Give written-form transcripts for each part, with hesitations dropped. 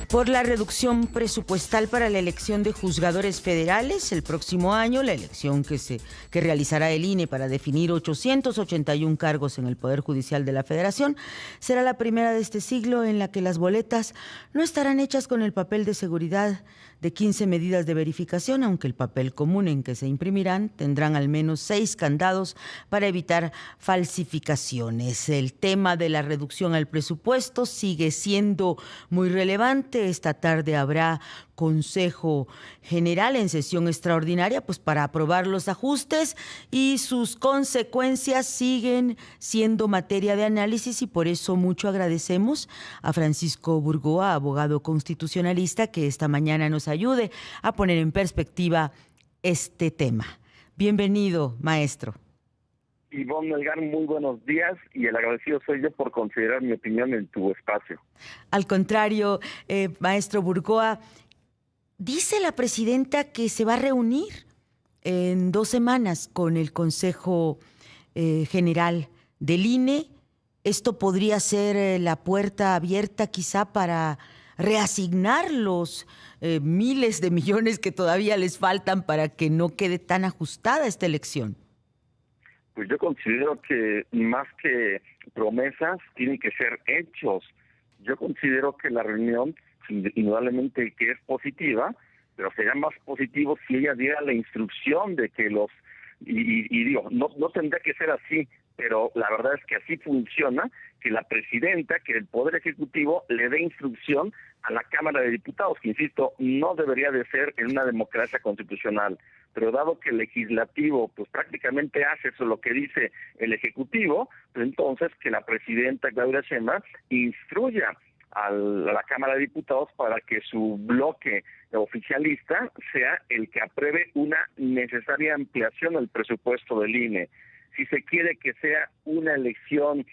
por la reducción presupuestal para la elección de juzgadores federales el próximo año, la elección que realizará el INE para definir 881 cargos en el Poder Judicial de la Federación. Será la primera de este siglo en la que las boletas no estarán hechas con el papel de seguridad de 15 medidas de verificación, aunque el papel común en que se imprimirán tendrán al menos 6 candados para evitar falsificaciones. El tema de la reducción al presupuesto sigue siendo muy relevante. Esta tarde habrá Consejo General en sesión extraordinaria, pues para aprobar los ajustes, y sus consecuencias siguen siendo materia de análisis, y por eso mucho agradecemos a Francisco Burgoa, abogado constitucionalista, que esta mañana nos ayude a poner en perspectiva este tema. Bienvenido, maestro. Ivonne Melgar, muy buenos días, y el agradecido soy yo por considerar mi opinión en tu espacio. Al contrario, maestro Burgoa, dice la presidenta que se va a reunir en 2 semanas con el Consejo General del INE. Esto podría ser la puerta abierta quizá para reasignar los miles de millones que todavía les faltan para que no quede tan ajustada esta elección. Pues yo considero que más que promesas, tienen que ser hechos. Yo considero que la reunión, indudablemente que es positiva, pero sería más positivo si ella diera la instrucción de que y digo, no tendría que ser así, pero la verdad es que así funciona, que la presidenta, que el Poder Ejecutivo le dé instrucción a la Cámara de Diputados, que insisto, no debería de ser en una democracia constitucional, pero dado que el Legislativo pues prácticamente hace eso lo que dice el Ejecutivo, pues entonces que la presidenta Claudia Sheinbaum instruya a la Cámara de Diputados para que su bloque oficialista sea el que apruebe una necesaria ampliación al presupuesto del INE. Si se quiere que sea una elección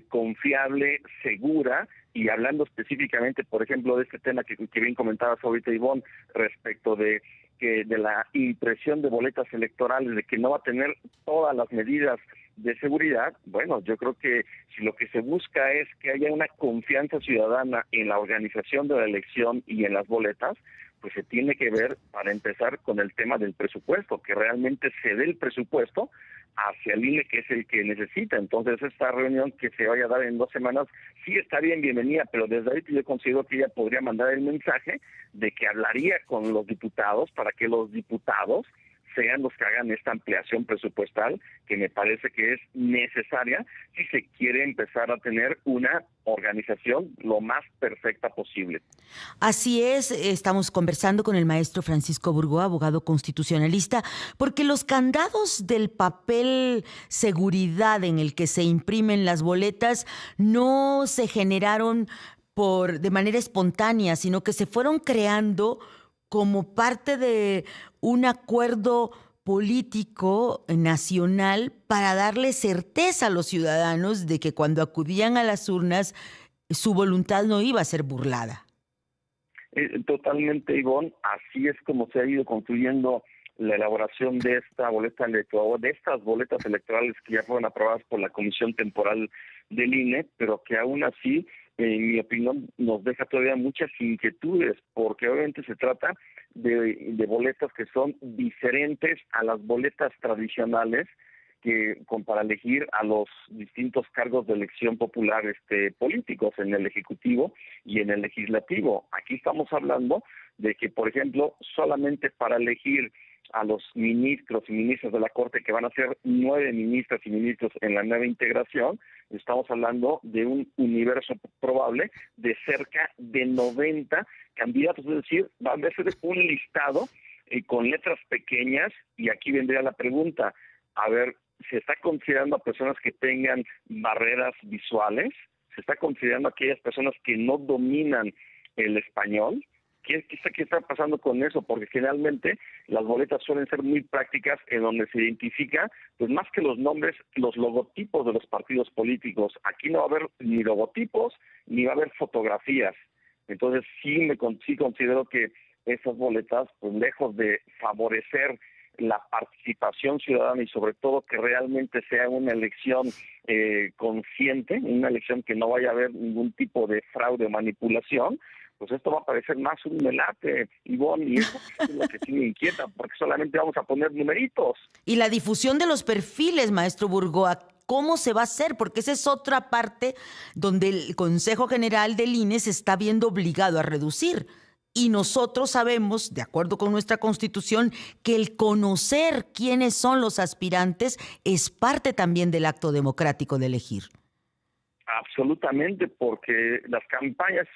confiable, segura, y hablando específicamente, por ejemplo, de este tema que bien comentabas ahorita, Ivonne, respecto de la impresión de boletas electorales, de que no va a tener todas las medidas de seguridad, bueno, yo creo que si lo que se busca es que haya una confianza ciudadana en la organización de la elección y en las boletas, pues se tiene que ver, para empezar, con el tema del presupuesto, que realmente se dé el presupuesto hacia el INE, que es el que necesita. Entonces, esta reunión que se vaya a dar en 2 semanas, sí está bien, bienvenida, pero desde ahí yo considero que ella podría mandar el mensaje de que hablaría con los diputados para que los diputados sean los que hagan esta ampliación presupuestal, que me parece que es necesaria si se quiere empezar a tener una organización lo más perfecta posible. Así es, estamos conversando con el maestro Francisco Burgoa, abogado constitucionalista, porque los candados del papel seguridad en el que se imprimen las boletas no se generaron de manera espontánea, sino que se fueron creando como parte de un acuerdo político nacional para darle certeza a los ciudadanos de que cuando acudían a las urnas su voluntad no iba a ser burlada. Totalmente, Ivonne, así es como se ha ido construyendo la elaboración de esta boleta electoral, de estas boletas electorales que ya fueron aprobadas por la Comisión Temporal del INE, pero que aún así, en mi opinión, nos deja todavía muchas inquietudes, porque obviamente se trata de boletas que son diferentes a las boletas tradicionales para elegir a los distintos cargos de elección popular políticos en el Ejecutivo y en el Legislativo. Aquí estamos hablando de que, por ejemplo, solamente para elegir a los ministros y ministras de la Corte, que van a ser 9 ministras y ministros en la nueva integración, estamos hablando de un universo probable de cerca de 90 candidatos, es decir, va a ser un listado con letras pequeñas, y aquí vendría la pregunta, a ver, ¿se está considerando a personas que tengan barreras visuales? ¿Se está considerando a aquellas personas que no dominan el español? ¿Qué está pasando con eso? Porque generalmente las boletas suelen ser muy prácticas, en donde se identifica, pues más que los nombres, los logotipos de los partidos políticos. Aquí no va a haber ni logotipos, ni va a haber fotografías. Entonces sí considero que esas boletas, pues lejos de favorecer la participación ciudadana y sobre todo que realmente sea una elección consciente, una elección que no vaya a haber ningún tipo de fraude o manipulación, pues esto va a parecer más un melate, Ivonne, y eso es lo que sí me inquieta, porque solamente vamos a poner numeritos. Y la difusión de los perfiles, maestro Burgoa, ¿cómo se va a hacer? Porque esa es otra parte donde el Consejo General del INE se está viendo obligado a reducir. Y nosotros sabemos, de acuerdo con nuestra Constitución, que el conocer quiénes son los aspirantes es parte también del acto democrático de elegir. Absolutamente, porque las campañas,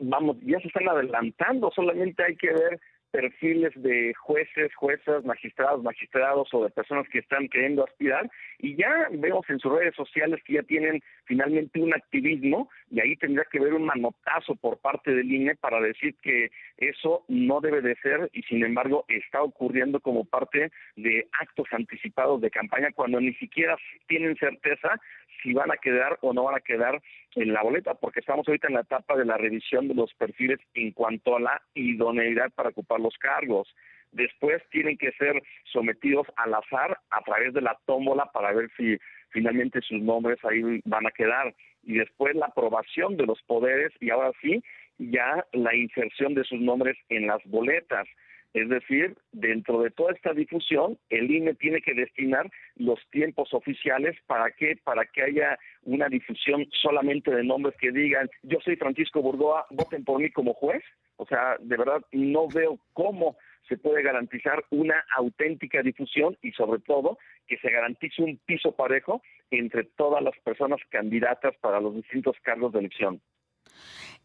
vamos, ya se están adelantando, solamente hay que ver perfiles de jueces, juezas, magistrados o de personas que están queriendo aspirar, y ya vemos en sus redes sociales que ya tienen finalmente un activismo, y ahí tendría que haber un manotazo por parte del INE para decir que eso no debe de ser, y sin embargo está ocurriendo como parte de actos anticipados de campaña cuando ni siquiera tienen certeza si van a quedar o no van a quedar en la boleta, porque estamos ahorita en la etapa de la revisión de los perfiles en cuanto a la idoneidad para ocupar los cargos. Después tienen que ser sometidos al azar a través de la tómbola para ver si finalmente sus nombres ahí van a quedar. Y después la aprobación de los poderes y ahora sí, ya la inserción de sus nombres en las boletas. Es decir, dentro de toda esta difusión, el INE tiene que destinar los tiempos oficiales ¿para qué? Para que haya una difusión solamente de nombres que digan, yo soy Francisco Burgoa, voten por mí como juez. O sea, de verdad no veo cómo se puede garantizar una auténtica difusión y sobre todo que se garantice un piso parejo entre todas las personas candidatas para los distintos cargos de elección.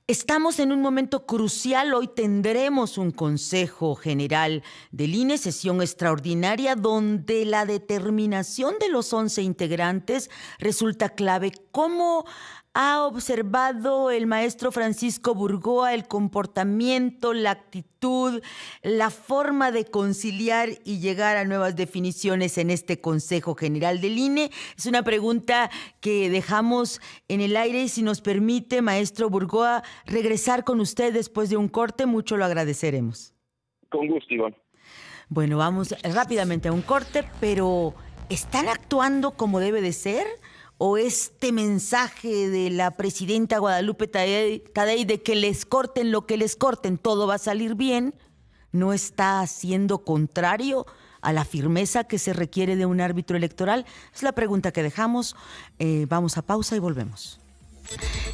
Estamos en un momento crucial. Hoy tendremos un Consejo General del INE, sesión extraordinaria, donde la determinación de los 11 integrantes resulta clave. ¿Cómo ha observado el maestro Francisco Burgoa el comportamiento, la actitud, la forma de conciliar y llegar a nuevas definiciones en este Consejo General del INE? Es una pregunta que dejamos en el aire y si nos permite, maestro Burgoa, regresar con usted después de un corte, mucho lo agradeceremos. Con gusto, Iván. Bueno, vamos rápidamente a un corte, pero ¿están actuando como debe de ser? ¿O este mensaje de la presidenta Guadalupe Tadei de que les corten lo que les corten, todo va a salir bien, no está siendo contrario a la firmeza que se requiere de un árbitro electoral? Es la pregunta que dejamos. Vamos a pausa y volvemos.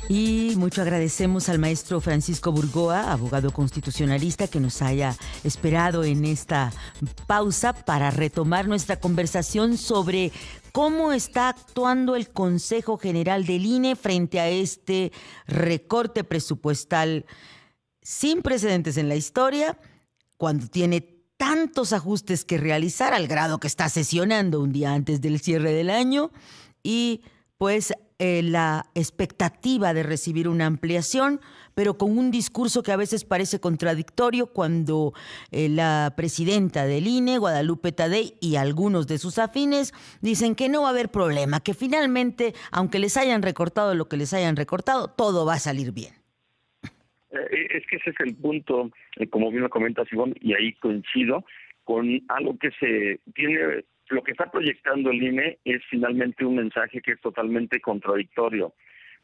Y mucho agradecemos al maestro Francisco Burgoa, abogado constitucionalista, que nos haya esperado en esta pausa para retomar nuestra conversación sobre cómo está actuando el Consejo General del INE frente a este recorte presupuestal sin precedentes en la historia, cuando tiene tantos ajustes que realizar al grado que está sesionando un día antes del cierre del año y pues la expectativa de recibir una ampliación, pero con un discurso que a veces parece contradictorio cuando la presidenta del INE, Guadalupe Tadei, y algunos de sus afines dicen que no va a haber problema, que finalmente, aunque les hayan recortado lo que les hayan recortado, todo va a salir bien. Es que ese es el punto, como bien lo comentas, Ivonne, y ahí coincido con algo que se tiene. Lo que está proyectando el INE es finalmente un mensaje que es totalmente contradictorio,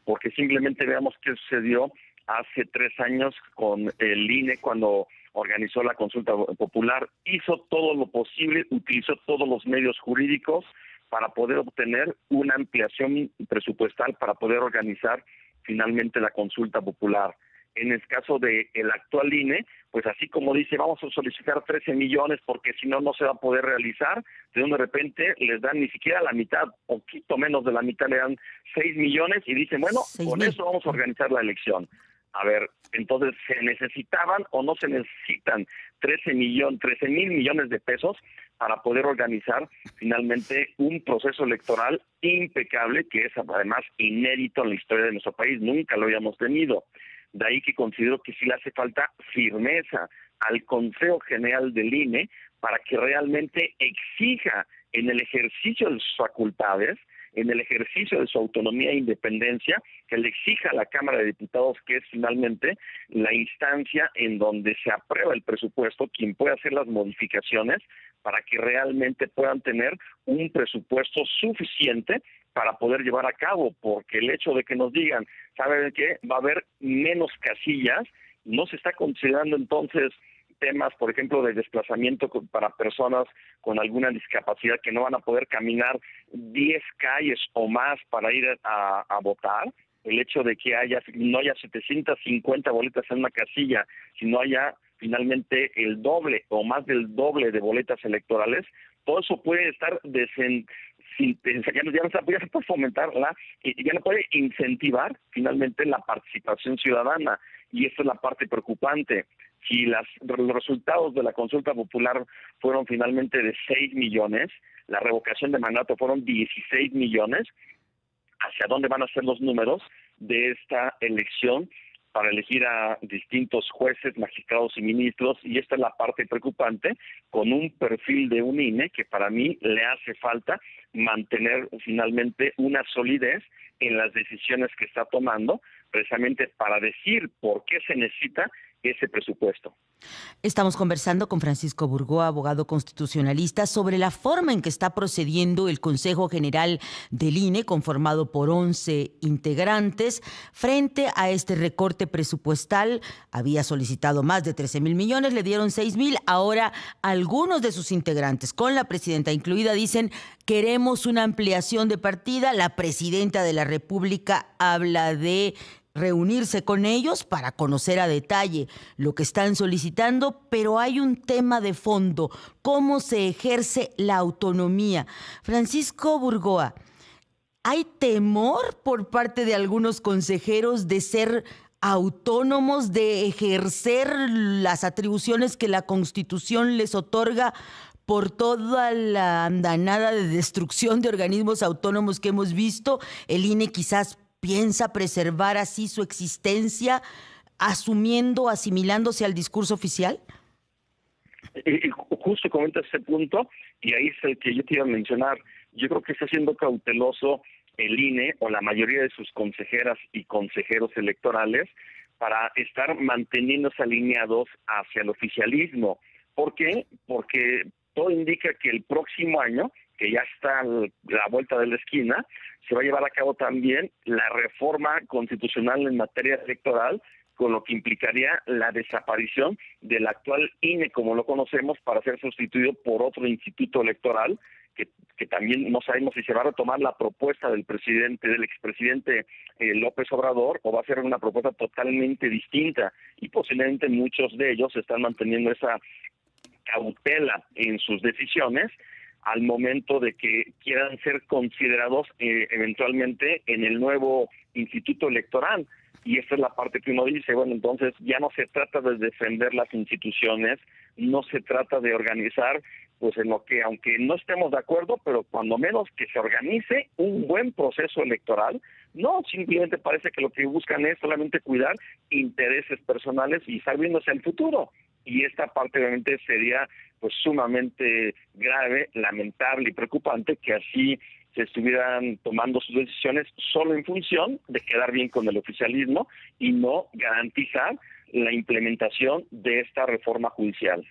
porque simplemente veamos qué sucedió hace 3 años con el INE cuando organizó la consulta popular. Hizo todo lo posible, utilizó todos los medios jurídicos para poder obtener una ampliación presupuestal para poder organizar finalmente la consulta popular. En el caso del actual INE, pues así como dice, vamos a solicitar 13 millones porque si no, no se va a poder realizar, de repente les dan ni siquiera la mitad, poquito menos de la mitad, le dan 6 millones y dicen, bueno, con eso vamos a organizar la elección. A ver, entonces, ¿se necesitaban o no se necesitan 13 mil millones de pesos para poder organizar finalmente un proceso electoral impecable, que es además inédito en la historia de nuestro país? Nunca lo habíamos tenido. De ahí que considero que sí le hace falta firmeza al Consejo General del INE para que realmente exija en el ejercicio de sus facultades en el ejercicio de su autonomía e independencia, que le exija a la Cámara de Diputados, que es finalmente la instancia en donde se aprueba el presupuesto, quien puede hacer las modificaciones para que realmente puedan tener un presupuesto suficiente para poder llevar a cabo, porque el hecho de que nos digan, ¿saben qué? Va a haber menos casillas, no se está considerando entonces temas, por ejemplo, de desplazamiento para personas con alguna discapacidad que no van a poder caminar 10 calles o más para ir a votar. El hecho de que no haya 750 boletas en una casilla, sino haya finalmente el doble o más del doble de boletas electorales, todo eso puede estar ya no se puede fomentarla y ya no puede incentivar finalmente la participación ciudadana, y esta es la parte preocupante. Si los resultados de la consulta popular fueron finalmente de 6 millones, la revocación de mandato fueron 16 millones, ¿hacia dónde van a ser los números de esta elección para elegir a distintos jueces, magistrados y ministros? Y esta es la parte preocupante, con un perfil de un INE que para mí le hace falta mantener finalmente una solidez en las decisiones que está tomando, precisamente para decir por qué se necesita ese presupuesto. Estamos conversando con Francisco Burgoa, abogado constitucionalista, sobre la forma en que está procediendo el Consejo General del INE, conformado por 11 integrantes, frente a este recorte presupuestal. Había solicitado más de 13,000 millones, le dieron 6,000. Ahora algunos de sus integrantes, con la presidenta incluida, dicen: queremos una ampliación de partida. La presidenta de la República habla de reunirse con ellos para conocer a detalle lo que están solicitando, pero hay un tema de fondo: cómo se ejerce la autonomía. Francisco Burgoa, ¿hay temor por parte de algunos consejeros de ser autónomos, de ejercer las atribuciones que la Constitución les otorga, por toda la andanada de destrucción de organismos autónomos que hemos visto? El INE quizás piensa preservar así su existencia, asimilándose al discurso oficial. Y justo comenta ese punto, y ahí es el que yo te iba a mencionar. Yo creo que está siendo cauteloso el INE o la mayoría de sus consejeras y consejeros electorales para estar manteniéndose alineados hacia el oficialismo. ¿Por qué? Porque todo indica que el próximo año, que ya está a la vuelta de la esquina, se va a llevar a cabo también la reforma constitucional en materia electoral, con lo que implicaría la desaparición del actual INE como lo conocemos, para ser sustituido por otro instituto electoral que también no sabemos si se va a retomar la propuesta del expresidente López Obrador, o va a ser una propuesta totalmente distinta, y posiblemente muchos de ellos están manteniendo esa cautela en sus decisiones al momento de que quieran ser considerados eventualmente en el nuevo instituto electoral. Y esta es la parte que uno dice, bueno, entonces ya no se trata de defender las instituciones, no se trata de organizar, pues en lo que, aunque no estemos de acuerdo, pero cuando menos que se organice un buen proceso electoral. No, simplemente parece que lo que buscan es solamente cuidar intereses personales y estar viendo hacia el futuro. Y esta parte obviamente sería pues sumamente grave, lamentable y preocupante que así se estuvieran tomando sus decisiones solo en función de quedar bien con el oficialismo y no garantizar la implementación de esta reforma judicial.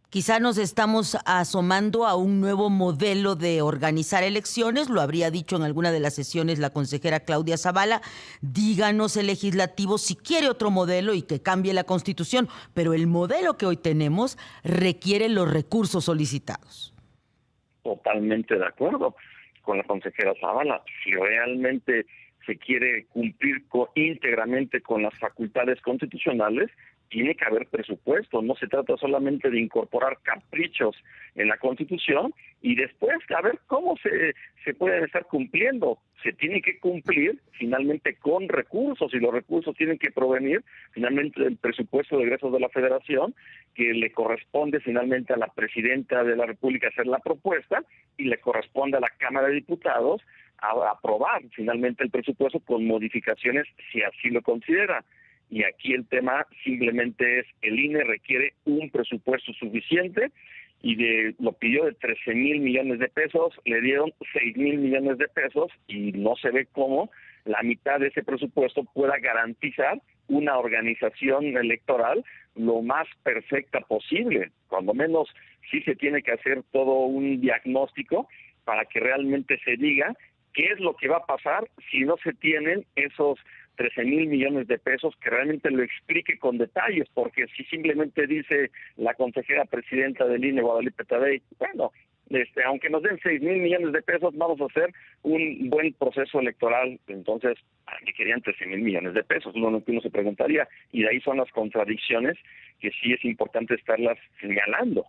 Quizá nos estamos asomando a un nuevo modelo de organizar elecciones, lo habría dicho en alguna de las sesiones la consejera Claudia Zavala. Díganos el legislativo si quiere otro modelo y que cambie la Constitución, pero el modelo que hoy tenemos requiere los recursos solicitados. Totalmente de acuerdo con la consejera Zavala. Si realmente se quiere cumplir íntegramente con las facultades constitucionales, tiene que haber presupuesto. No se trata solamente de incorporar caprichos en la Constitución y después a ver cómo se pueden estar cumpliendo. Se tiene que cumplir finalmente con recursos, y los recursos tienen que provenir finalmente del presupuesto de egresos de la Federación, que le corresponde finalmente a la presidenta de la República hacer la propuesta y le corresponde a la Cámara de Diputados a aprobar finalmente el presupuesto con modificaciones si así lo considera. Y aquí el tema simplemente es: el INE requiere un presupuesto suficiente, lo pidió de 13,000 millones de pesos, le dieron 6,000 millones de pesos y no se ve cómo la mitad de ese presupuesto pueda garantizar una organización electoral lo más perfecta posible. Cuando menos sí se tiene que hacer todo un diagnóstico para que realmente se diga qué es lo que va a pasar si no se tienen esos 13,000 millones de pesos, que realmente lo explique con detalles, porque si simplemente dice la consejera presidenta del INE, Guadalupe Tadei, bueno, aunque nos den 6,000 millones de pesos, vamos a hacer un buen proceso electoral. Entonces, ¿para qué querían 13,000 millones de pesos? Uno se preguntaría, y de ahí son las contradicciones que sí es importante estarlas señalando.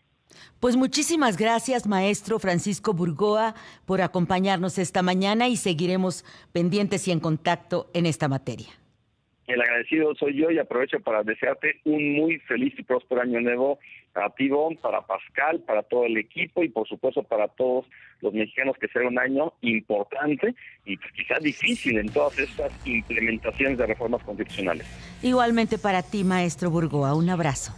Pues muchísimas gracias, maestro Francisco Burgoa, por acompañarnos esta mañana y seguiremos pendientes y en contacto en esta materia. El agradecido soy yo y aprovecho para desearte un muy feliz y próspero año nuevo para ti, Ivonne, para Pascal, para todo el equipo y por supuesto para todos los mexicanos, que será un año importante y pues quizás difícil en todas estas implementaciones de reformas constitucionales. Igualmente para ti, maestro Burgoa, un abrazo.